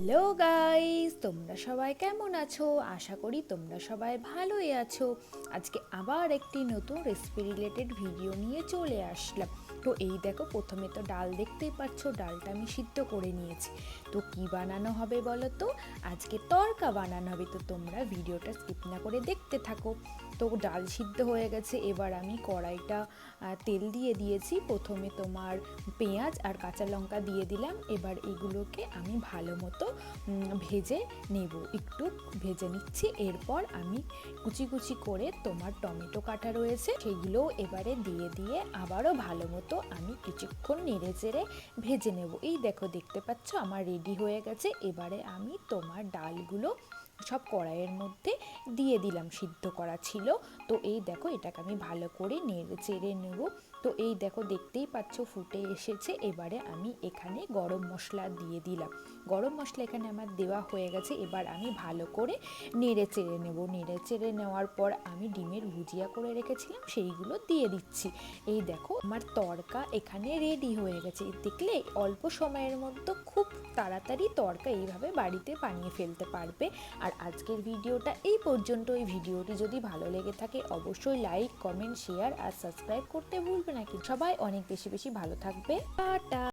Hello guys, তোমরা সবাই কেমন আছো? আশা করি তোমরা সবাই ভালোই আছো। আজকে আবার একটি নতুন রেসিপি রিলেটেড ভিডিও নিয়ে চলে আসলাম। তো এই দেখো, প্রথমে তো ডাল দেখতেই পাচ্ছ, ডালটা আমি সিদ্ধ করে নিয়েছি। তো কি বানানো হবে বলো তো? আজকে তড়কা বানানো হবে। তো তোমরা ভিডিওটা স্কিপ না করে দেখতে থাকো। তো ডাল সিদ্ধ হয়ে গেছে, এবার আমি কড়াইটা তেল দিয়ে দিয়েছি। প্রথমে তোমার পেঁয়াজ আর কাঁচা লঙ্কা দিয়ে দিলাম। এবার এগুলোকে আমি ভালো মতো ভেজে নেব, একটু ভেজে নিচ্ছি। এরপর আমি কুচি কুচি করে তোমার টমেটো কাটা রয়েছে সেগুলোও এবারে দিয়ে আবারও ভালো মতো আমি কিছুক্ষণ নেড়ে চেড়ে ভেজে নেব। এই দেখো, দেখতে পাচ্ছ আমার রেডি হয়ে গেছে। এবারে আমি তোমার ডালগুলো সব কড়াইয়ের মধ্যে দিয়ে দিলাম, সিদ্ধ করা ছিল। তো এই দেখো, এটাকে আমি ভালো করে নেড়ে চেড়ে নেব। তো এই দেখো, দেখতেই পাচ্ছ ফুটে এসেছে। এবারে আমি এখানে গরম মশলা দিয়ে দিলাম। গরম মশলা এখানে আমার দেওয়া হয়ে গেছে। এবার আমি ভালো করে নেড়ে চেড়ে নেব। নেড়ে চেড়ে নেওয়ার পর আমি ডিমের ভুজিয়া করে রেখেছিলাম সেইগুলো দিয়ে দিচ্ছি। এই দেখো, আমার তড়কা এখানে রেডি হয়ে গেছে। দেখলে, অল্প সময়ের মধ্যে খুব তাড়াতাড়ি তড়কা এইভাবে বাড়িতে বানিয়ে ফেলতে পারবে। আর আজকের ভিডিওটা এই পর্যন্ত। এই ভিডিওটি যদি ভালো লেগে থাকে অবশ্যই লাইক, কমেন্ট, শেয়ার আর সাবস্ক্রাইব করতে ভুলবে না। সবাই অনেক বেশি বেশি ভালো থাকবে। টাটা।